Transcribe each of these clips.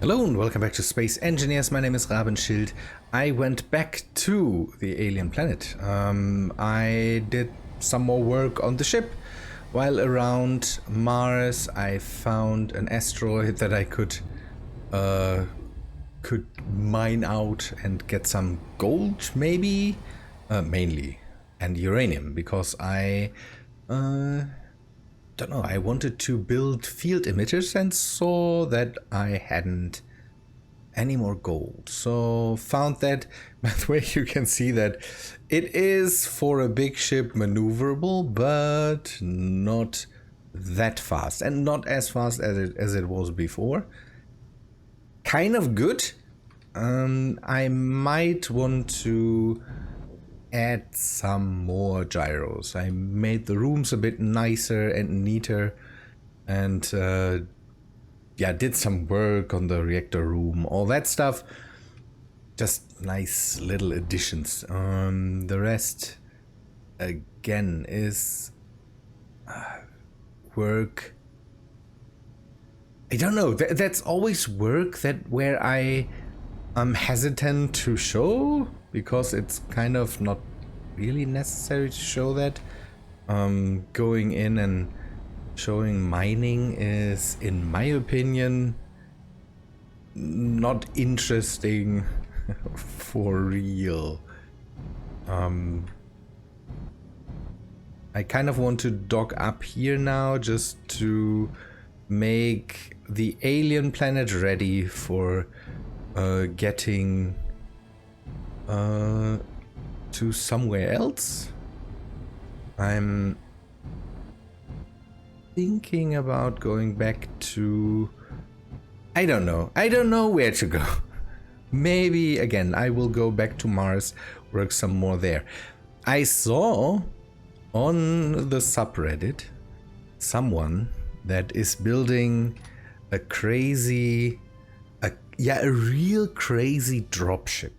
Hello and welcome back to Space Engineers. My name is Rabenschild. I went back to the alien planet. I did some more work on the ship. While around Mars, I found an asteroid that I could mine out and get some gold, maybe, mainly, and uranium, because I don't know, I wanted to build field emitters and saw that I hadn't any more gold. So found that. By the way, you can see that it is for a big ship maneuverable, but not that fast and not as fast as it was before. Kind of good. I might want to add some more gyros. I made the rooms a bit nicer and neater, and yeah, did some work on the reactor room, all that stuff. Just nice little additions. The rest again is work. I don't know, that's always work that where I'm hesitant to show, because it's kind of not really necessary to show that. Going in and showing mining is, in my opinion, not interesting for real. I kind of want to dock up here now just to make the alien planet ready for getting to somewhere else. I'm thinking about going back to, I don't know where to go. Maybe again I will go back to Mars, work some more there. I saw on the subreddit someone that is building a real crazy dropship.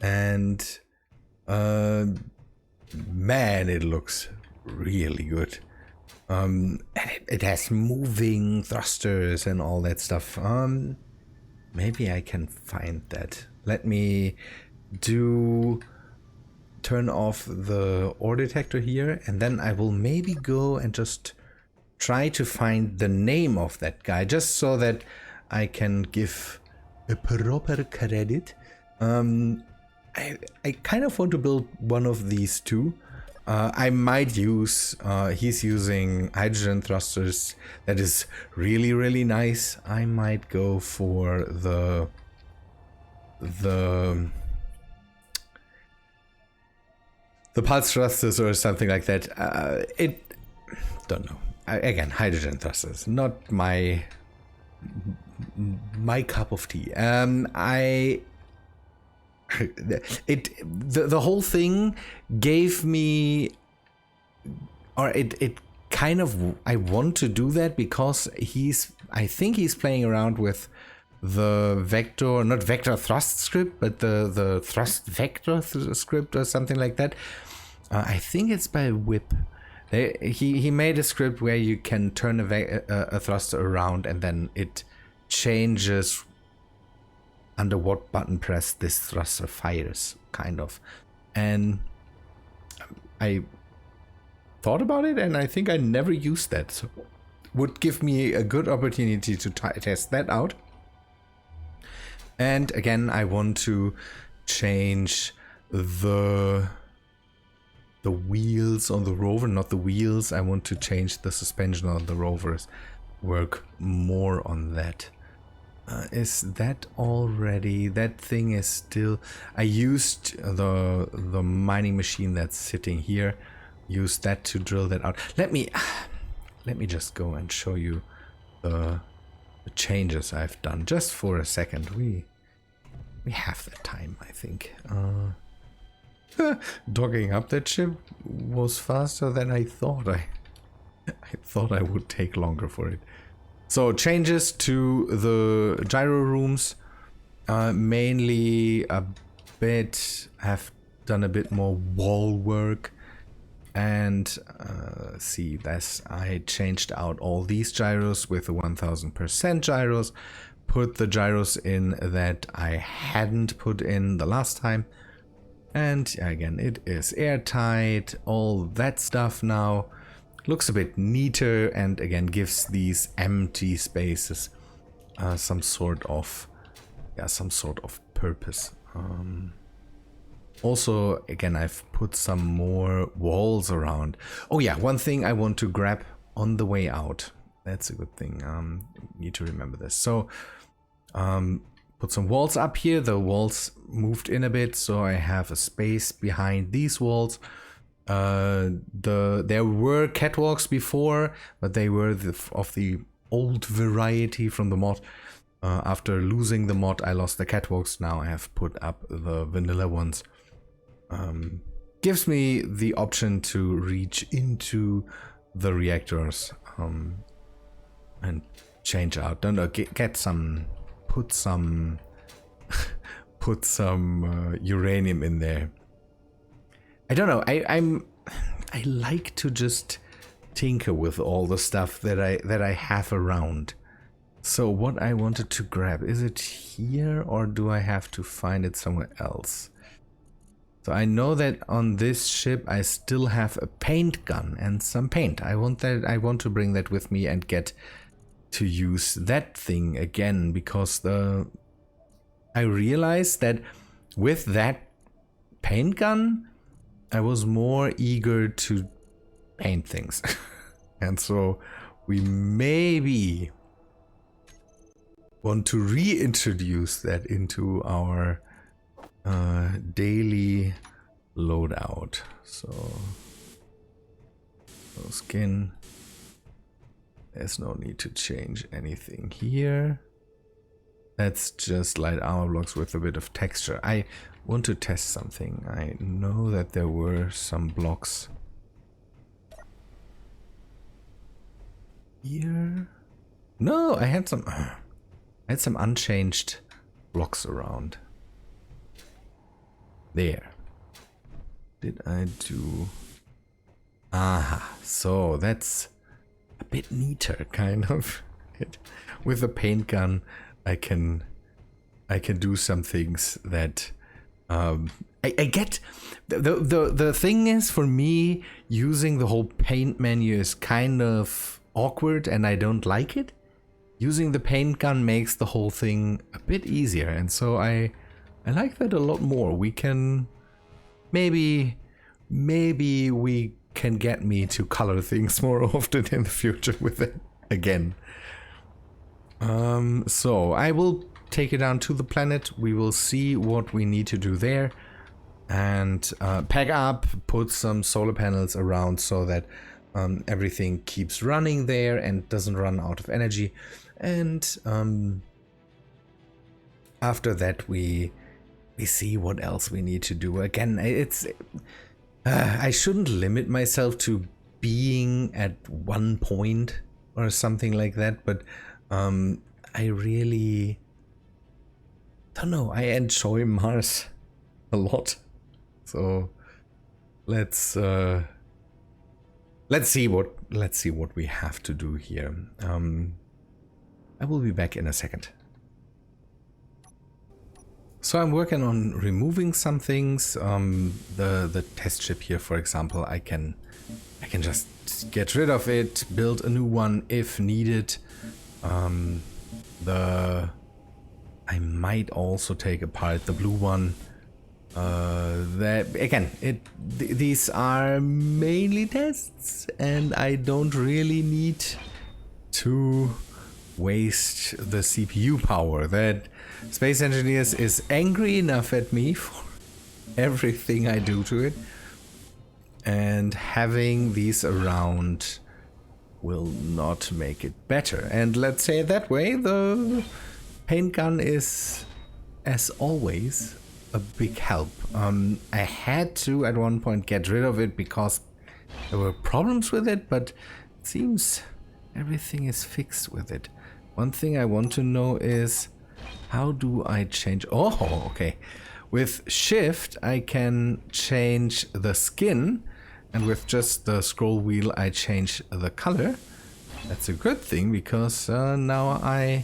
And man, it looks really good. It has moving thrusters and all that stuff. Maybe I can find that. Let me turn off the ore detector here, and then I will maybe go and just try to find the name of that guy, just so that I can give a proper credit. I kind of want to build one of these two. I might use, he's using hydrogen thrusters. That is really, really nice. I might go for the pulse thrusters or something like that. Don't know. Again, hydrogen thrusters, not my cup of tea. The whole thing gave me, or it kind of, I want to do that because I think he's playing around with the vector, not vector thrust script, but the thrust vector script or something like that. I think it's by Whip. He made a script where you can turn a thruster around and then it changes under what button press this thruster fires, kind of. And I thought about it, and I think I never used that, so would give me a good opportunity to test that out. And again, I want to change the wheels on the rover, not the wheels. I want to change the suspension on the rovers, work more on that. Is that already? That thing is still. I used the mining machine that's sitting here. Use that to drill that out. Let me just go and show you the changes I've done just for a second. We have the time, I think. Docking up that ship was faster than I thought. I thought I would take longer for it. So changes to the gyro rooms, mainly a bit, have done a bit more wall work, and see, I changed out all these gyros with the 1000% gyros, put the gyros in that I hadn't put in the last time. And again, it is airtight, all that stuff now. Looks a bit neater and again gives these empty spaces some sort of purpose. Also, again, I've put some more walls around. Oh yeah, one thing I want to grab on the way out. That's a good thing. Need to remember this. So, put some walls up here. The walls moved in a bit, so I have a space behind these walls. There were catwalks before, but they were of the old variety from the mod. After losing the mod, I lost the catwalks. Now I have put up the vanilla ones. Gives me the option to reach into the reactors and change out. Don't know, get some, put some uranium in there. I don't know. I like to just tinker with all the stuff that I have around. So what I wanted to grab, is it here or do I have to find it somewhere else? So I know that on this ship I still have a paint gun and some paint. I want to bring that with me and get to use that thing again, because I realized that with that paint gun I was more eager to paint things. And so we maybe want to reintroduce that into our daily loadout. So skin, there's no need to change anything here. That's just light armor blocks with a bit of texture. I want to test something. I know that there were some blocks here. No, I had some unchanged blocks around. There. Did I do? Aha, so that's a bit neater, kind of. With a paint gun, I can do some things that I get. The thing is, for me, using the whole paint menu is kind of awkward, and I don't like it. Using the paint gun makes the whole thing a bit easier, and so I like that a lot more. We can maybe we can get me to color things more often in the future with it again. So I will take it down to the planet. We will see what we need to do there, and pack up, put some solar panels around so that everything keeps running there and doesn't run out of energy. And after that we see what else we need to do. Again, it's I shouldn't limit myself to being at one point or something like that, but I really don't know. I enjoy Mars a lot, so let's see what we have to do here. I will be back in a second. So I'm working on removing some things. The test ship here, for example, I can just get rid of it, build a new one if needed. I might also take apart the blue one. These are mainly tests, and I don't really need to waste the CPU power. That Space Engineers is angry enough at me for everything I do to it, and having these around will not make it better. And let's say it that way, the paint gun is, as always, a big help. I had to at one point get rid of it because there were problems with it, but it seems everything is fixed with it. One thing I want to know is, how do I change? Oh, okay. With shift, I can change the skin, and with just the scroll wheel, I change the color. That's a good thing, because now I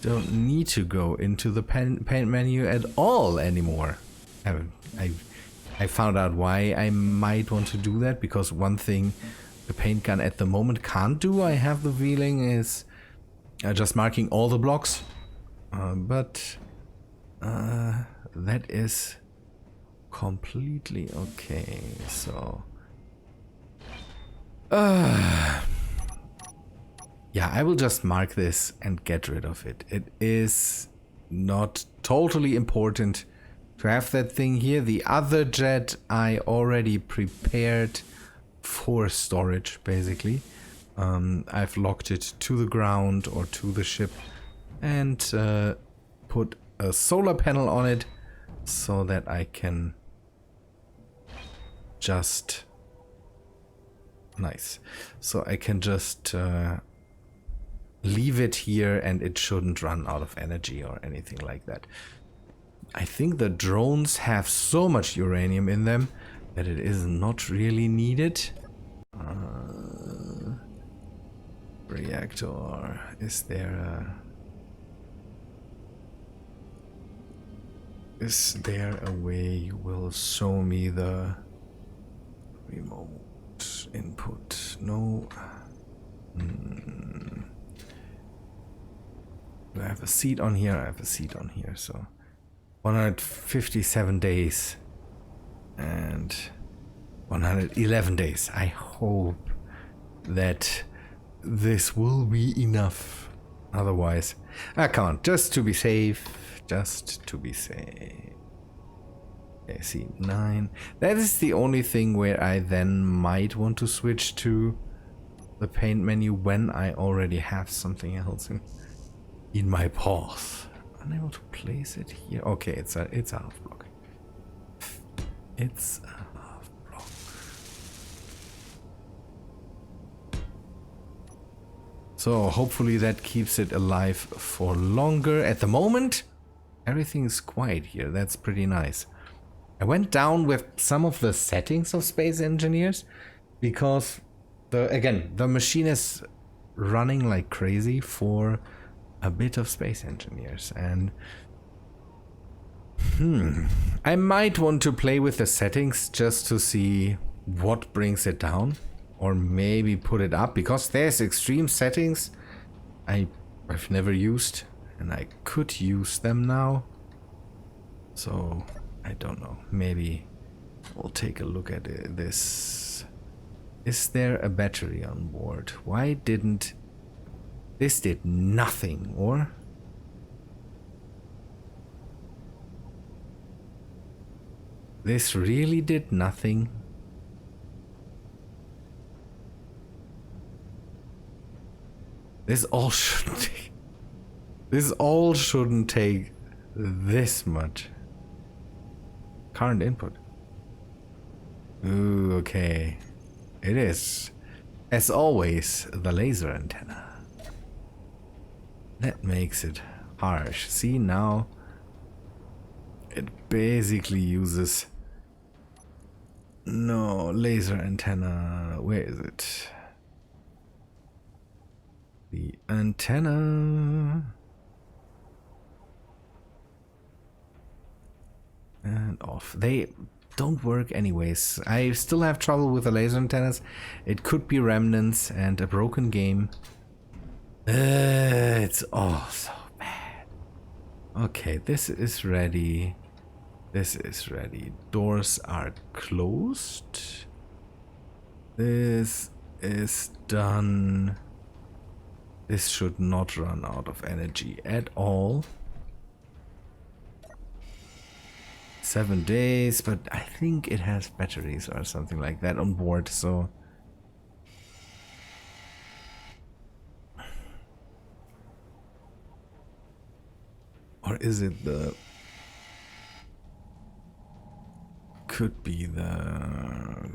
don't need to go into the paint menu at all anymore. I found out why I might want to do that, because one thing the paint gun at the moment can't do, I have the feeling, is just marking all the blocks. But that is completely okay. So yeah, I will just mark this and get rid of it. It is not totally important to have that thing here. The other jet I already prepared for storage, basically. I've locked it to the ground or to the ship and put a solar panel on it so that I can just... Nice. So I can just leave it here and it shouldn't run out of energy or anything like that. I think the drones have so much uranium in them that it is not really needed. Reactor, is there a way you will show me the remote input? No. Do I have a seat on here? I have a seat on here, so 157 days and 111 days. I hope that this will be enough. Otherwise, come on, just to be safe. Just to be safe. Okay, see, 9. That is the only thing where I then might want to switch to the paint menu when I already have something else in my path. Unable to place it here. Okay, it's a half block. It's a half block. So hopefully that keeps it alive for longer. At the moment, everything is quiet here. That's pretty nice. I went down with some of the settings of Space Engineers because the machine is running like crazy for a bit of Space Engineers, and I might want to play with the settings just to see what brings it down, or maybe put it up, because there's extreme settings I've never used and I could use them now. So I don't know, maybe we'll take a look at this. Is there a battery on board? Why didn't this did nothing, or this really did nothing? This all shouldn't take this much. Current input. Ooh, okay. It is, as always, the laser antenna. That makes it harsh. See, now it basically uses... No, laser antenna. Where is it? The antenna. And off. They don't work anyways. I still have trouble with the laser antennas. It could be remnants and a broken game. It's all so bad. Okay, this is ready. This is ready. Doors are closed. This is done. This should not run out of energy at all. 7 days, but I think it has batteries or something like that on board, so... Or is it the... Could be the...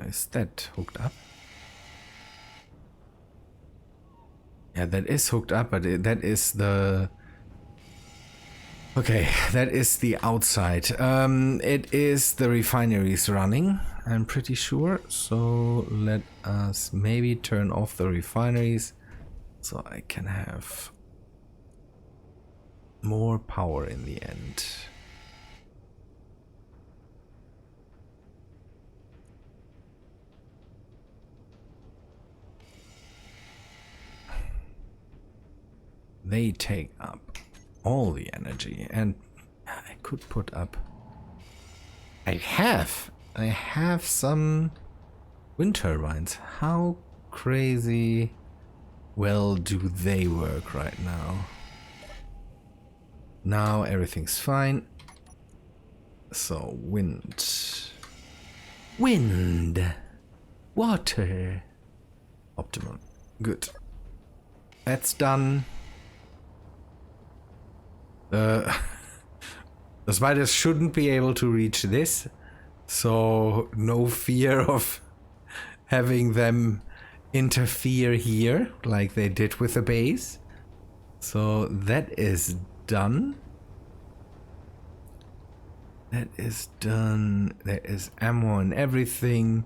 Is that hooked up? Yeah, that is hooked up, but that is the... Okay, that is the outside. It is the refineries running, I'm pretty sure. So let us maybe turn off the refineries so I can have more power in the end. They take up all the energy, and I could put up... I have some wind turbines. How crazy well do they work right now? Now everything's fine. So wind, water, optimum. Good. That's done. The spiders shouldn't be able to reach this, so no fear of having them interfere here like they did with the base. So that is done. That is done. There is ammo and everything.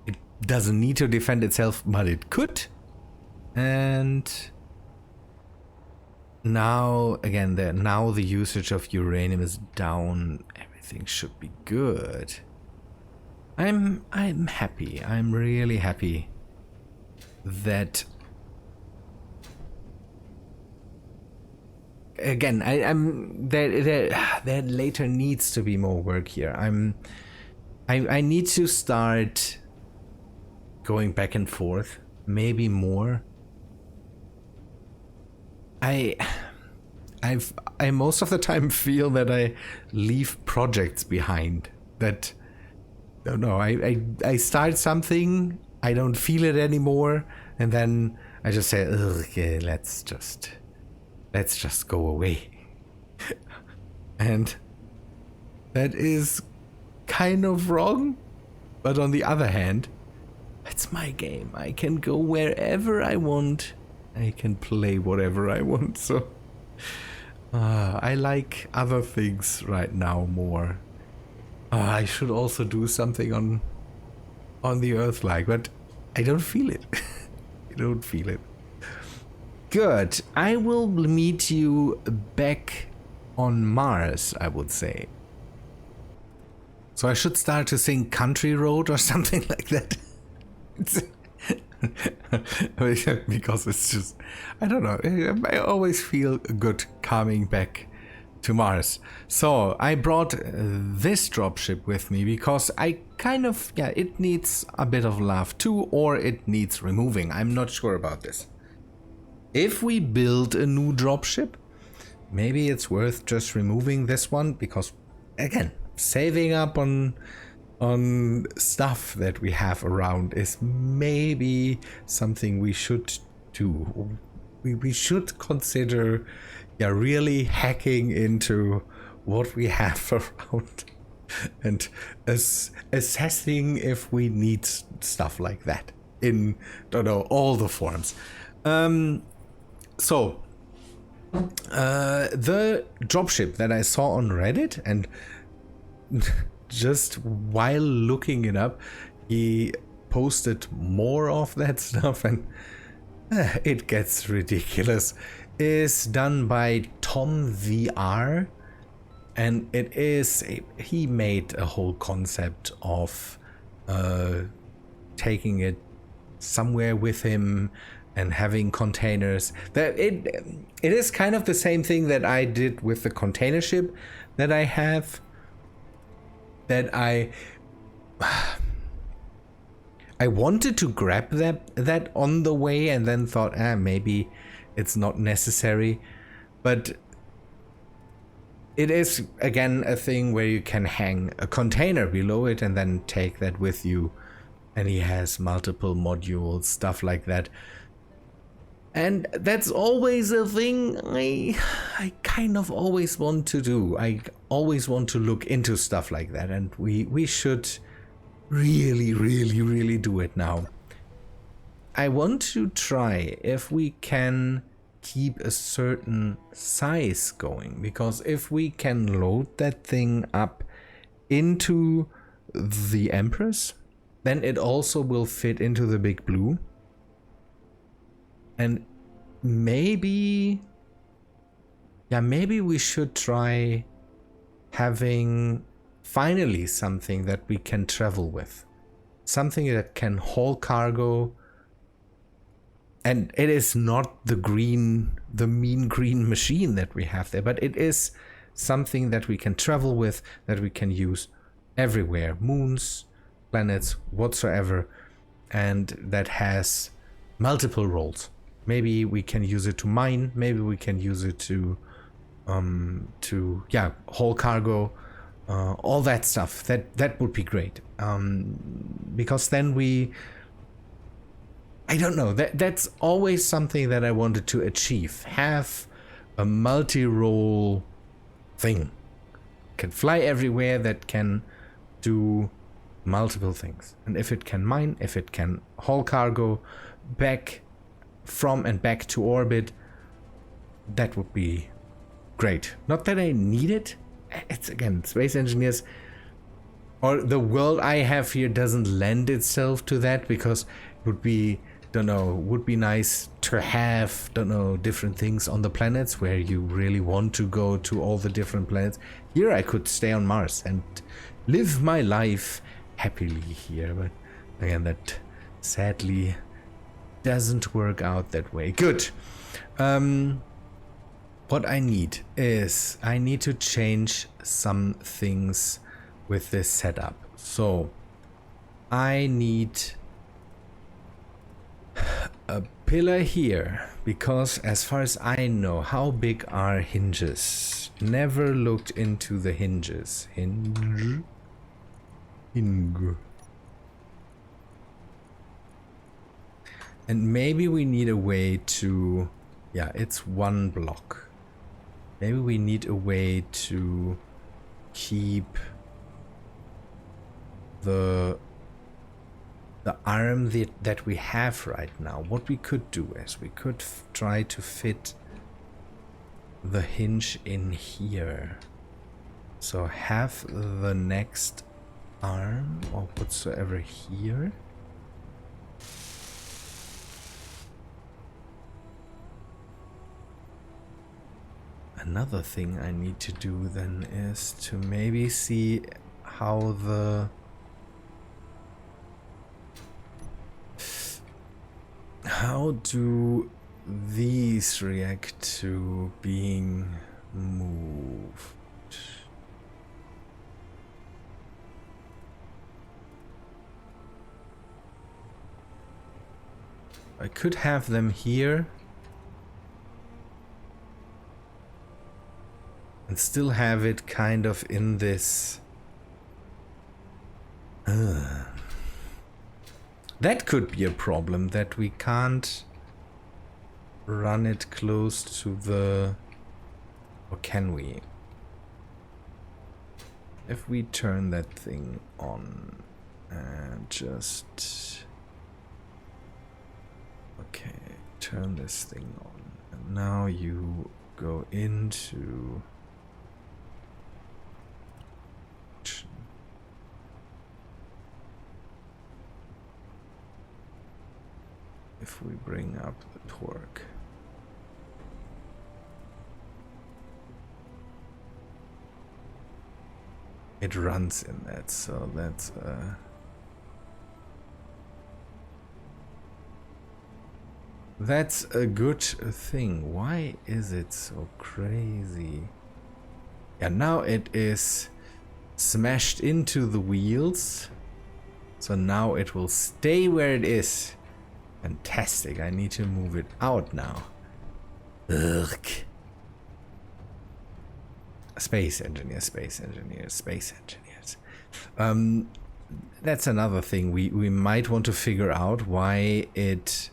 It doesn't need to defend itself, but it could. And now, again, now the usage of uranium is down. Everything should be good. I'm happy. I'm really happy that... Again, there later needs to be more work here. I need to start going back and forth, maybe more. I most of the time feel that I leave projects behind. That, I don't know, I start something, I don't feel it anymore, and then I just say, ugh, yeah, let's just go away. And that is kind of wrong, but on the other hand, it's my game. I can go wherever I want. I can play whatever I want, so I like other things right now more. I should also do something on the Earth-like, but I don't feel it. I don't feel it. Good. I will meet you back on Mars, I would say. So I should start to sing Country Road or something like that. Because it's just, I don't know, I always feel good coming back to Mars. So I brought this dropship with me because I kind of, yeah, it needs a bit of love too, or it needs removing. I'm not sure about this. If we build a new dropship, maybe it's worth just removing this one, because again, saving up on stuff that we have around is maybe something we should do. We should consider, yeah, really hacking into what we have around and assessing if we need stuff like that in, don't know, all the forms. So the dropship that I saw on Reddit, and just while looking it up, he posted more of that stuff, and it gets ridiculous. Is done by Tom VR, and it is he made a whole concept of taking it somewhere with him and having containers. That it is kind of the same thing that I did with the container ship that I have. That I wanted to grab that on the way, and then thought, maybe it's not necessary. But it is again a thing where you can hang a container below it and then take that with you. And he has multiple modules, stuff like that. And that's always a thing I kind of always want to do. I always want to look into stuff like that, and we should really do it now. I want to try if we can keep a certain size going, because if we can load that thing up into the Empress, then it also will fit into the Big Blue. And maybe yeah, maybe we should try having finally something that we can travel with. Something that can haul cargo. And it is not the mean green machine that we have there, but it is something that we can travel with, that we can use everywhere. Moons, planets, whatsoever. And that has multiple roles. Maybe we can use it to mine. Maybe we can use it to haul cargo. All that stuff. That would be great. Because then I don't know. That's always something that I wanted to achieve. Have a multi-role thing. Can fly everywhere, that can do multiple things. And if it can mine, if it can haul cargo back from and back to orbit, that would be great. Not that I need it. It's, again, space engineers, or the world I have here doesn't lend itself to that, because it would be, would be nice to have, different things on the planets where you really want to go to all the different planets. Here I could stay on Mars and live my life happily here, but again, that sadly doesn't work out that way. Good. What I need is, I need to change some things with this setup. So I need a pillar here, because as far as I know, how big are hinges? Never looked into the hinges. Hinge. And maybe we need a way to, yeah, it's one block. Maybe we need a way to keep the arm that we have right now. What we could do is we could try to fit the hinge in here. So have the next arm or whatsoever here. Another thing I need to do then is to maybe see how do these react to being moved. I could have them here and still have it kind of in this. That could be a problem, that we can't run it close to the... Or can we? If we turn that thing on and just... Okay, turn this thing on. And now you go into... If we bring up the torque. It runs in that, so that's a good thing. Why is it so crazy? Yeah, now it is smashed into the wheels. So now it will stay where it is. Fantastic, I need to move it out now. Ugh. Space engineers, space engineers, space engineers. That's another thing. We might want to figure out why it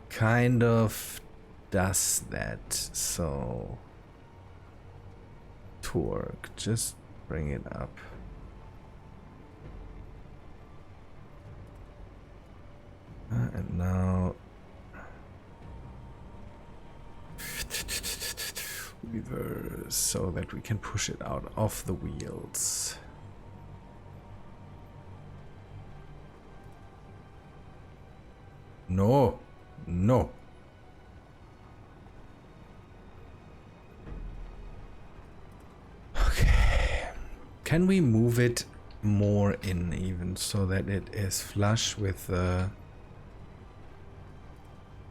kind of does that. So torque, just bring it up. And now reverse so that we can push it out of the wheels. No, no. Can we move it more in even so that it is flush with the...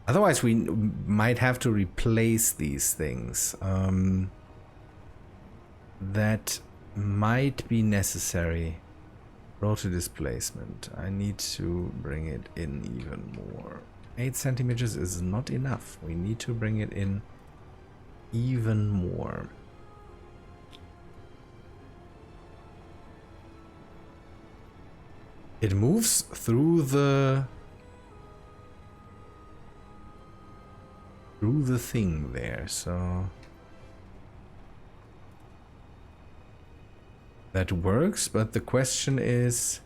Otherwise we might have to replace these things. That might be necessary. Rotor displacement. I need to bring it in even more. 8 centimeters is not enough. We need to bring it in even more. It moves through the thing there, so that works, but the question is,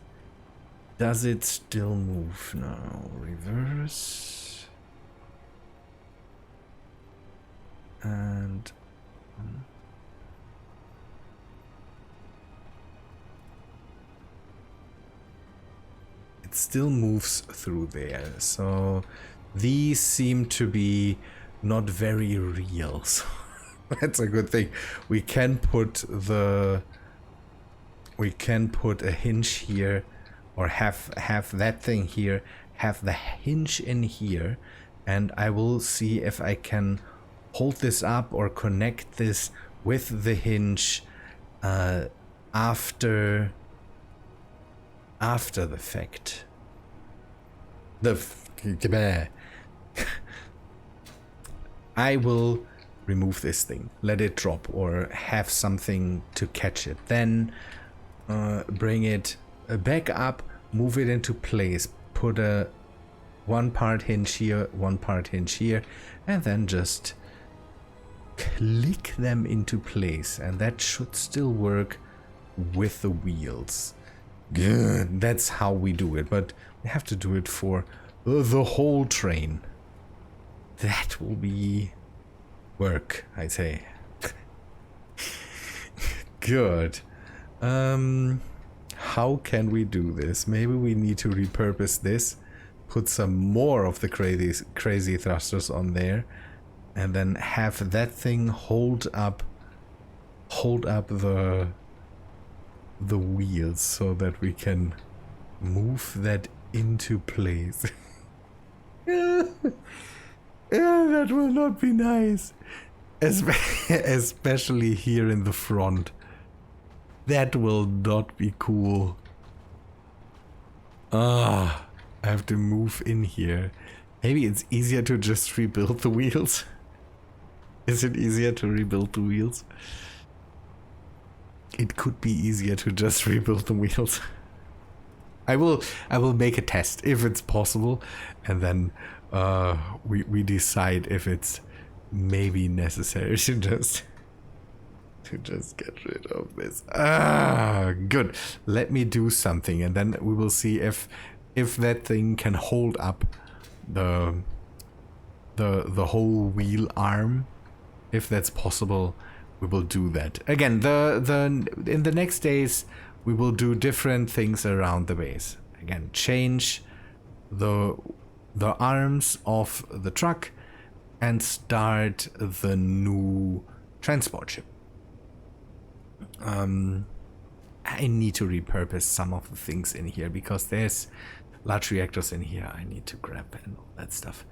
does it still move now? Reverse. And it still moves through there, so these seem to be not very real, so that's a good thing. We can put a hinge here, or have that thing here, have the hinge in here, and I will see if I can hold this up or connect this with the hinge after the fact. I will remove this thing, let it drop, or have something to catch it. Then bring it back up, move it into place, put a one part hinge here, one part hinge here, and then just click them into place, and that should still work with the wheels. Good. That's how we do it, but we have to do it for the whole train. That will be work, I'd say. Good. How can we do this? Maybe we need to repurpose this, put some more of the crazy thrusters on there, and then have that thing hold up the wheels so that we can move that into place. Yeah, that will not be nice. Especially here in the front. That will not be cool. I have to move in here. Maybe it's easier to just rebuild the wheels. Is it easier to rebuild the wheels? It could be easier to just rebuild the wheels. I will make a test if it's possible, and then we decide if it's maybe necessary to just get rid of this. Good. Let me do something, and then we will see if that thing can hold up the whole wheel arm. If that's possible, we will do that. Again, in the next days we will do different things around the base. Again, change the arms of the truck and start the new transport ship. I need to repurpose some of the things in here because there's large reactors in here I need to grab and all that stuff.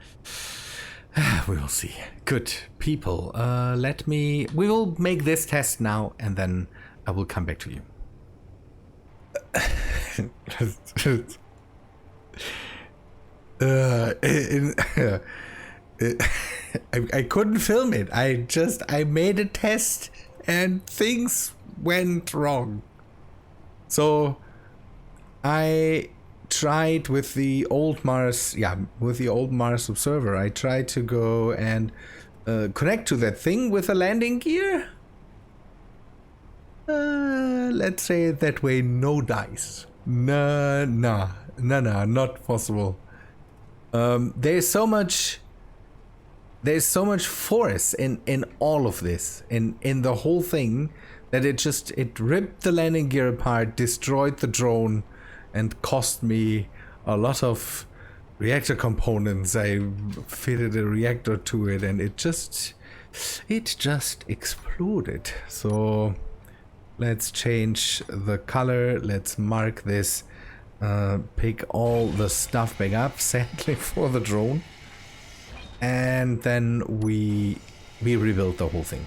We will see. Good people, we will make this test now, and then I will come back to you. I couldn't film it. I made a test and things went wrong. So I tried with the old Mars, observer. I tried to go and connect to that thing with a landing gear. Let's say it that way, no dice. Nah, not possible. There's so much force in all of this, in the whole thing, that it ripped the landing gear apart, destroyed the drone, and cost me a lot of reactor components. I fitted a reactor to it, and it just exploded. So Let's change the color. Let's mark this. Pick all the stuff back up, sadly, for the drone. And then we rebuild the whole thing.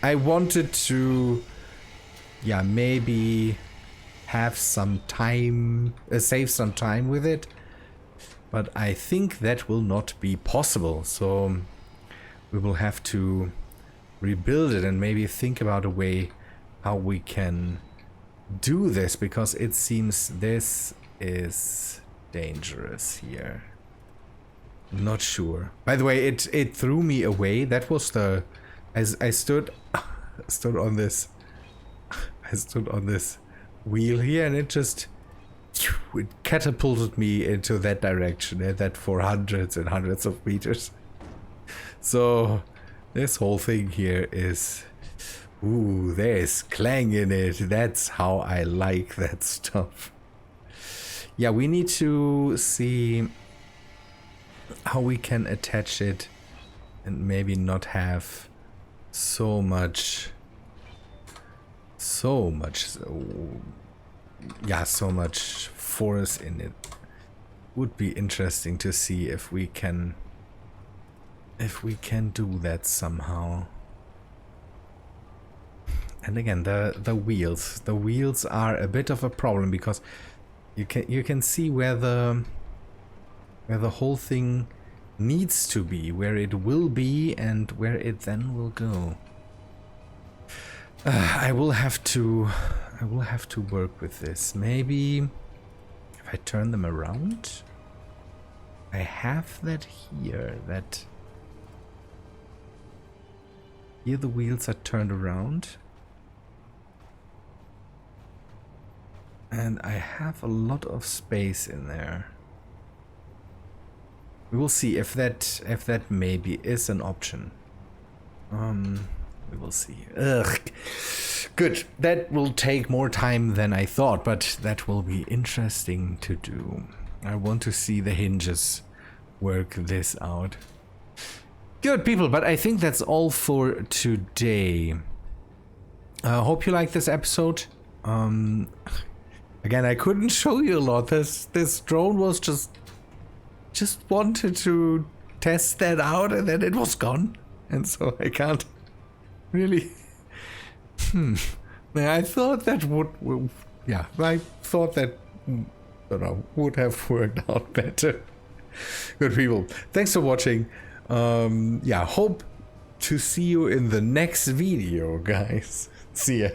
I wanted to, yeah, maybe have some time, save some time with it. But I think that will not be possible. So we will have to rebuild it and maybe think about a way how we can do this, because it seems this is dangerous here. Not sure. By the way, it threw me away. That was the, as I stood on this, I stood on this wheel here, and it just, it catapulted me into that direction, and that for hundreds and hundreds of meters. So this whole thing here is, ooh, there's clang in it. That's how I like that stuff. Yeah, we need to see how we can attach it and maybe not have so much force in it. Would be interesting to see if we can do that somehow. And again, the wheels are a bit of a problem, because you can see where the whole thing needs to be, where it will be, and where it then will go. I will have to work with this. Maybe if I turn them around. I have that here. That here the wheels are turned around. And I have a lot of space in there. We will see if that maybe is an option. We will see. Ugh. Good. That will take more time than I thought, but that will be interesting to do. I want to see the hinges work this out. Good, people, but I think that's all for today. I hope you liked this episode. Again, I couldn't show you a lot. This drone was just wanted to test that out, and then it was gone. And so I can't really... I thought that would... Yeah, I thought that would have worked out better. Good people, thanks for watching. Yeah, hope to see you in the next video, guys. See ya.